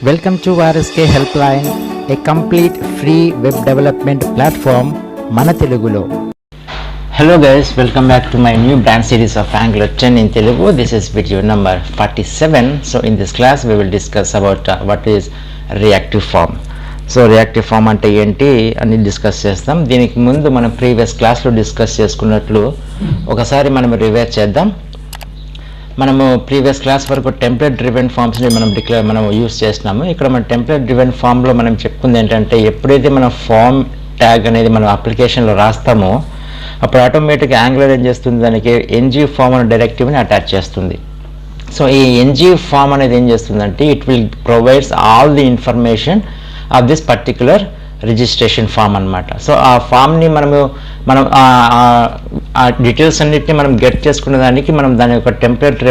Welcome to RSK Helpline, a complete free web development platform, Mana Telugulo. Hello guys, welcome back to my new brand series of Angular 10 in Telugu. This is video number 47. So in this class we will discuss about what is reactive form. So reactive form అంటే ఏంటి అని discuss చేస్తాం. దీనికి ముందు మనం previous క్లాస్లో discuss చేసుకున్నట్లు ఒకసారి మనం రివైజ్ చేద్దాం. మనము ప్రీవియస్ క్లాస్ వరకు టెంప్లెట్ డ్రివెన్ ఫామ్స్ని మనం యూస్ చేస్తున్నాము. ఇక్కడ మన టెంప్లెట్ డ్రివెన్ ఫామ్లో మనం చెప్పుకుంది ఏంటంటే ఎప్పుడైతే మనం ఫామ్ ట్యాగ్ అనేది మనం అప్లికేషన్లో రాస్తామో అప్పుడు ఆటోమేటిక్గా యాంగులర్ ఏం చేస్తుంది, దానికి ఎన్జీ ఫామ్ అనే డైరెక్టివ్ని అటాచ్ చేస్తుంది. సో ఈ ఎన్జీ ఫామ్ అనేది ఏం చేస్తుందంటే it will provides all the information of this particular registration form అనమాట. సో ఆ ఫామ్ని మనం ఆ డీటెయిల్స్ అన్నిటిని మనం గెట్ చేసుకునే దానికి మనం దాని యొక్క టెంప్లెట్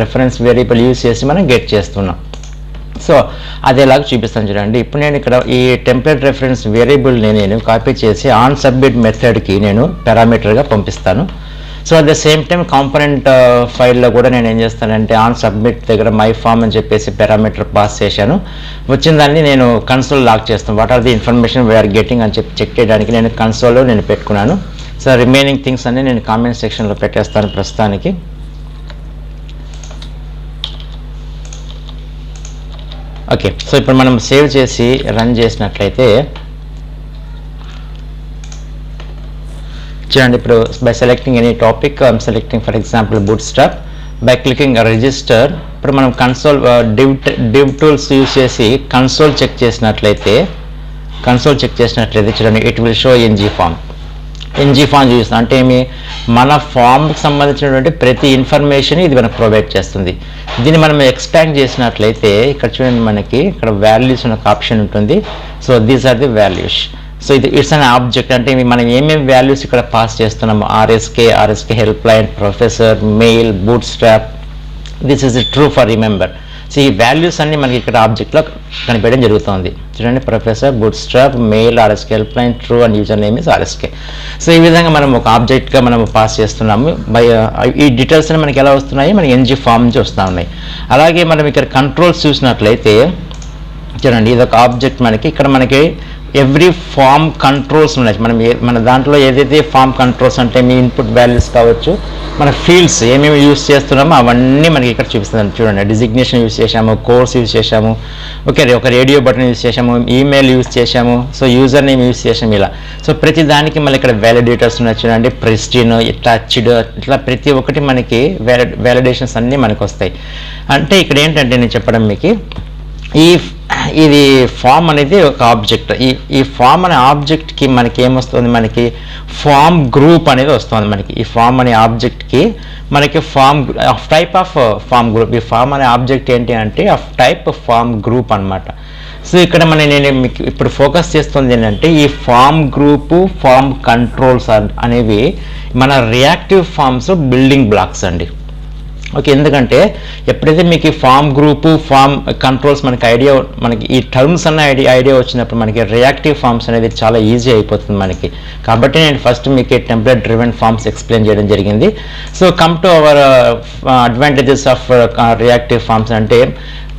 రెఫరెన్స్ వేరియబుల్ యూజ్ చేసి మనం గెట్ చేస్తున్నాం. సో అదేలాగా చూపిస్తాను చూడండి. ఇప్పుడు నేను ఇక్కడ ఈ టెంప్లెట్ రెఫరెన్స్ వేరియబుల్ని నేను కాపీ చేసి ఆన్ సబ్మిట్ మెథడ్కి నేను పారామీటర్గా పంపిస్తాను. So at the same time component ఫైల్లో కూడా నేను ఏం చేస్తానంటే ఆన్ సబ్మిట్ దగ్గర మై ఫామ్ అని చెప్పేసి పారామీటర్ పాస్ చేశాను. వచ్చిన దాన్ని నేను కన్సోల్ లాక్ చేస్తాను. What are the information we are getting అని చెప్పి చెక్ చేయడానికి నేను కన్సోల్లో నేను పెట్టుకున్నాను. సో రిమైనింగ్ థింగ్స్ అన్ని నేను కామెంట్ సెక్షన్లో పెట్టేస్తాను ప్రస్తుతానికి. ఓకే, సో ఇప్పుడు మనం సేవ్ చేసి రన్ చేసినట్లయితే చూడండి. ఇప్పుడు by selecting any topic I'm selecting for example Bootstrap. By clicking register ఇప్పుడు మనం కన్సోల్ డివ్ టూల్స్ యూజ్ చేసి కన్సోల్ చెక్ చేసినట్లయితే చూడండి it will show NG form చూపిస్తుంది. అంటే ఏమి, మన ఫామ్కి సంబంధించినటువంటి ప్రతి ఇన్ఫర్మేషన్ ఇది మనకు ప్రొవైడ్ చేస్తుంది. దీన్ని మనం ఎక్స్పాండ్ చేసినట్లయితే ఇక్కడ చూడండి మనకి ఇక్కడ వాల్యూస్ అనే ఒక ఆప్షన్ ఉంటుంది. So these are the values. So ఇది ఇట్స్ అన్ ఆబ్జెక్ట్. అంటే మనం ఏమేమి వాల్యూస్ ఇక్కడ పాస్ చేస్తున్నాము, RSK helpline, professor, mail, Bootstrap, this is true for remember. So ఈ వాల్యూస్ అన్ని మనకి ఇక్కడ ఆబ్జెక్ట్లో కనిపించడం జరుగుతుంది. చూడండి, professor, Bootstrap, mail, RSK helpline, true and user name is RSK. So ఈ విధంగా మనం ఒక ఆబ్జెక్ట్గా మనం పాస్ చేస్తున్నాము. ఈ డీటెయిల్స్ అన్ని మనకి ఎలా వస్తున్నాయి, మనకి ఎన్జీ ఫామ్ నుంచి వస్తూ ఉన్నాయి. అలాగే మనం ఇక్కడ కంట్రోల్స్ చూసినట్లయితే చూడండి ఇది ఒక ఆబ్జెక్ట్. మనకి ఇక్కడ మనకి ఎవ్రీ ఫామ్ కంట్రోల్స్ ఉన్నాయి. మన దాంట్లో ఏదైతే ఫామ్ కంట్రోల్స్ అంటే మీ ఇన్పుట్ వాల్యూస్ కావచ్చు, మన ఫీల్డ్స్ ఏమేమి యూస్ చేస్తున్నామో అవన్నీ మనకి ఇక్కడ చూపిస్తుంది. చూడండి, డిజిగ్నేషన్ యూస్ చేసాము, కోర్స్ యూస్ చేసాము, ఒక రేడియో బటన్ యూస్ చేసాము, ఈమెయిల్ యూస్ చేసాము, సో యూజర్ నేమ్ యూస్ చేసాము ఇలా. సో ప్రతి దానికి మళ్ళీ ఇక్కడ వ్యాలిడేటర్స్ ఉన్నాయి చూడండి, ప్రెస్టీన్, టచ్డ్, ఇట్లా ప్రతి ఒక్కటి మనకి వ్యాలిడేషన్స్ అన్నీ మనకు వస్తాయి. అంటే ఇక్కడ ఏంటంటే నేను చెప్పడం మీకు ఇది ఫామ్ అనేది ఒక ఆబ్జెక్ట్. ఈ ఫామ్ అనే ఆబ్జెక్ట్కి మనకి ఏమొస్తుంది, మనకి ఫామ్ గ్రూప్ అనేది వస్తుంది. మనకి ఈ ఫామ్ అనే ఆబ్జెక్ట్కి మనకి టైప్ ఆఫ్ ఫామ్ గ్రూప్. ఈ ఫామ్ అనే ఆబ్జెక్ట్ ఏంటి అంటే ఆఫ్ టైప్ ఫామ్ గ్రూప్ అనమాట. సో ఇక్కడ నేను మీకు ఇప్పుడు ఫోకస్ చేస్తుంది ఏంటంటే ఈ ఫామ్ గ్రూపు, ఫామ్ కంట్రోల్స్ అనేవి మన రియాక్టివ్ ఫామ్స్ బిల్డింగ్ బ్లాక్స్ అండి. ఓకే, ఎందుకంటే ఎప్పుడైతే మీకు ఈ ఫామ్ గ్రూపు, ఫామ్ కంట్రోల్స్ మనకి ఈ టర్మ్స్ అన్న ఐడియా వచ్చినప్పుడు మనకి రియాక్టివ్ ఫామ్స్ అనేది చాలా ఈజీ అయిపోతుంది మనకి. కాబట్టి నేను ఫస్ట్ మీకు టెంప్లెట్ డ్రివెన్ ఫామ్స్ ఎక్స్ప్లెయిన్ చేయడం జరిగింది. So come to our advantages of reactive forms. అంటే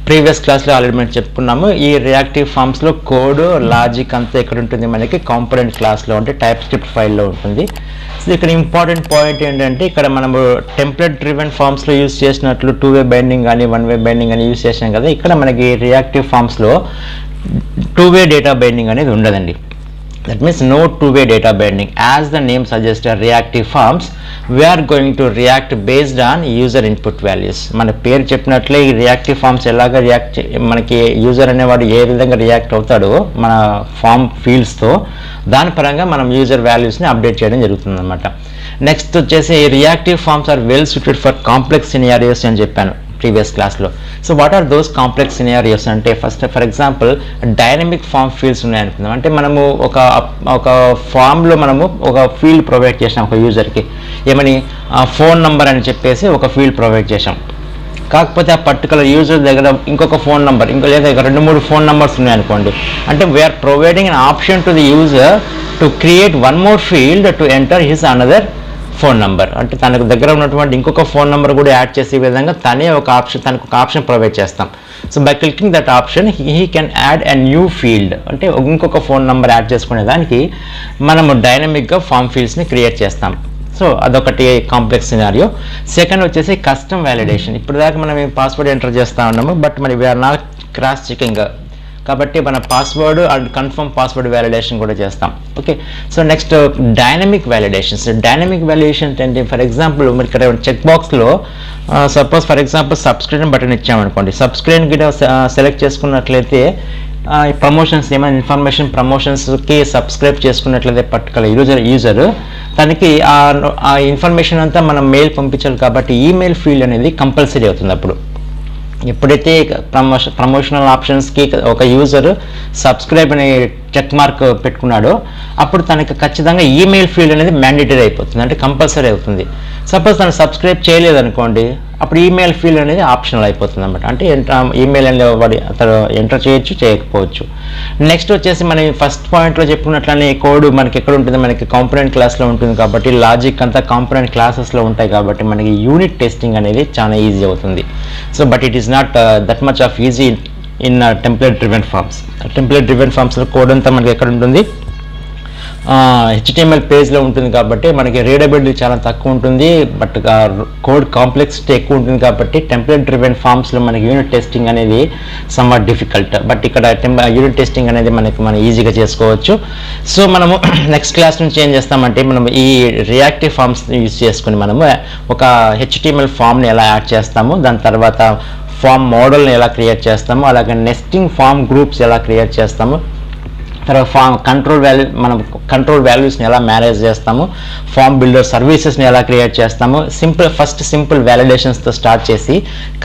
ప్రీవియస్ క్లాస్లో ఆల్రెడీ మనం చెప్పుకున్నాము. ఈ రియాక్టివ్ ఫామ్స్లో కోడ్, లాజిక్ అంతా ఎక్కడ ఉంటుంది, మనకి కాంపోనెంట్ క్లాస్లో అంటే టైప్ స్క్రిప్ట్ ఫైల్లో ఉంటుంది. సో ఇక్కడ ఇంపార్టెంట్ పాయింట్ ఏంటంటే ఇక్కడ మనము టెంప్లెట్ డ్రివెన్ ఫామ్స్లో యూజ్ చేసినట్లు 2-వే బైండింగ్ కానీ 1-వే బైండింగ్ అని యూజ్ చేసాం కదా, ఇక్కడ మనకి రియాక్టివ్ ఫామ్స్లో 2-వే డేటా బైండింగ్ అనేది ఉండదండి. That means no 2-way data binding. As the name suggests, reactive forms, we are going to react based on user input values. మన పేరు చెప్పినట్లే ఈ రియాక్టివ్ ఫామ్స్ ఎలాగా మనకి యూజర్ అనేవాడు ఏ విధంగా రియాక్ట్ అవుతాడో మన ఫామ్ ఫీల్డ్స్తో, దాని పరంగా మనం యూజర్ వాల్యూస్ని అప్డేట్ చేయడం జరుగుతుంది అనమాట. నెక్స్ట్ వచ్చేసి reactive forms are well suited for complex scenarios అని చెప్పాను ప్రీవియస్ క్లాస్లో. So what are those complex scenarios అంటే for example dynamic form fields ఉన్నాయనుకుందాం. అంటే మనము ఒక ఫామ్లో మనము ఒక ఫీల్డ్ ప్రొవైడ్ చేసాం ఒక యూజర్కి, ఏమని ఫోన్ నంబర్ అని చెప్పేసి ఒక ఫీల్డ్ ప్రొవైడ్ చేసాం. కాకపోతే ఆ పర్టికులర్ యూజర్ దగ్గర ఇంకొక ఫోన్ నెంబర్ లేదా 2-3 ఫోన్ నెంబర్స్ ఉన్నాయనుకోండి, అంటే we are providing an option to the user to create 1 more field to enter his another phone number, అంటే తనకు దగ్గర ఉన్నటువంటి ఇంకొక ఫోన్ నెంబర్ కూడా యాడ్ చేసే విధంగా తనకు ఒక ఆప్షన్ ప్రొవైడ్ చేస్తాం. So by clicking that option he can add a new field, అంటే ఇంకొక ఫోన్ నెంబర్ యాడ్ చేసుకునే దానికి మనము డైనమిక్గా ఫామ్ ఫీల్డ్స్ని క్రియేట్ చేస్తాం. సో అదొకటి కాంప్లెక్స్ సినారియో. సెకండ్ వచ్చేసి కస్టమ్ వ్యాలిడేషన్. ఇప్పుడు దాకా మనం పాస్వర్డ్ ఎంటర్ చేస్తూ ఉన్నాము, బట్ మరి వీఆర్ నాట్ క్రాస్ చెకింగ్, కాబట్టి మన password and confirm password validation కూడా చేస్తాం. Okay, so next dynamic validations. Dynamic validation అంటే ఫర్ ఎగ్జాంపుల్ మరి ఇక్కడ చెక్ బాక్స్లో suppose for example subscribe button ఇచ్చామనుకోండి, సబ్స్క్రైబ్ గిట సెలెక్ట్ చేసుకున్నట్లయితే ప్రమోషన్స్ ఏమైనా ఇన్ఫర్మేషన్ ప్రమోషన్స్కి సబ్స్క్రైబ్ చేసుకున్నట్లయితే పర్టికులర్ యూజర్ తనకి ఆ ఇన్ఫర్మేషన్ అంతా మనం మెయిల్ పంపించాలి, కాబట్టి ఈమెయిల్ ఫీల్డ్ అనేది కంపల్సరీ అవుతుంది. అప్పుడు ఎప్పుడైతే ప్రమోషనల్ ఆప్షన్స్కి ఒక యూజర్ సబ్స్క్రైబ్ అనే చెక్ మార్క్ పెట్టుకున్నాడో అప్పుడు తనకి ఖచ్చితంగా ఈమెయిల్ ఫీల్డ్ అనేది మ్యాండేటరీ అయిపోతుంది, అంటే కంపల్సరీ అవుతుంది. సపోజ్ తను సబ్స్క్రైబ్ చేయలేదనుకోండి, అప్పుడు ఈమెయిల్ ఫీల్డ్ అనేది ఆప్షనల్ అయిపోతుంది అనమాట, అంటే ఈమెయిల్ అనేది వాడి అతను ఎంటర్ చేయొచ్చు చేయకపోవచ్చు. నెక్స్ట్ వచ్చేసి మనం ఫస్ట్ పాయింట్లో చెప్పుకున్నట్లనే కోడ్ మనకి ఎక్కడ ఉంటుంది, మనకి కాంపోనెంట్ క్లాస్లో ఉంటుంది, కాబట్టి లాజిక్ అంతా కాంపోనెంట్ క్లాసెస్లో ఉంటాయి, కాబట్టి మనకి యూనిట్ టెస్టింగ్ అనేది చాలా ఈజీ అవుతుంది. So but it is not that much of easy in template driven forms. Template driven ఫార్మ్స్లో కోడ్ అంతా మనకి ఎక్కడ ఉంటుంది, HTML పేజ్లో ఉంటుంది, కాబట్టి మనకి రీడబిలిటీ చాలా తక్కువ ఉంటుంది, బట్ కోడ్ కాంప్లెక్సిటీ ఎక్కువ ఉంటుంది, కాబట్టి టెంప్లేట్ డ్రివెన్ ఫార్మ్స్లో మనకి యూనిట్ టెస్టింగ్ అనేది సమ్వాట్ డిఫికల్ట్, బట్ ఇక్కడ యూనిట్ టెస్టింగ్ అనేది మనం ఈజీగా చేసుకోవచ్చు. సో మనము నెక్స్ట్ క్లాస్ నుంచి ఏం చేస్తామంటే మనం ఈ రియాక్టివ్ ఫార్మ్స్ యూజ్ చేసుకుని మనము ఒక HTML ఫామ్ని ఎలా యాడ్ చేస్తాము, దాని తర్వాత ఫామ్ మోడల్ని ఎలా క్రియేట్ చేస్తాము, అలాగే నెస్టింగ్ ఫామ్ గ్రూప్స్ ఎలా క్రియేట్ చేస్తాము, తర్వాత కంట్రోల్ వాల్యూస్ని ఎలా మేనేజ్ చేస్తాము, ఫామ్ బిల్డర్ సర్వీసెస్ని ఎలా క్రియేట్ చేస్తాము, ఫస్ట్ సింపుల్ వ్యాలిడేషన్స్తో స్టార్ట్ చేసి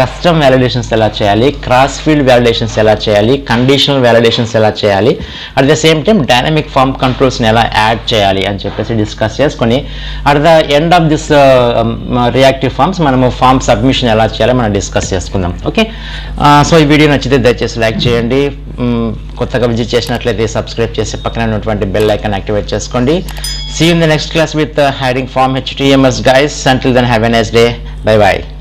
కస్టమ్ వ్యాలిడేషన్స్ ఎలా చేయాలి, క్రాస్ ఫీల్డ్ వ్యాలిడేషన్స్ ఎలా చేయాలి, కండిషనల్ వ్యాలిడేషన్స్ ఎలా చేయాలి, at the same time dynamic form కంట్రోల్స్ని ఎలా యాడ్ చేయాలి అని చెప్పేసి డిస్కస్ చేసుకొని at the end of this reactive forms మనము ఫామ్ సబ్మిషన్ ఎలా చేయాలో మనం డిస్కస్ చేసుకుందాం. ఓకే, సో ఈ వీడియో నచ్చితే దయచేసి లైక్ చేయండి, కొత్తగా విజిట్ చేసినట్లయితే సబ్స్క్రైబ్ చేసి పక్కన ఉన్నటువంటి బెల్ ఐకాన్ యాక్టివేట్ చేసుకోండి. See you in the next class with hiding form HTML guys. Until then, have a nice day. Bye bye.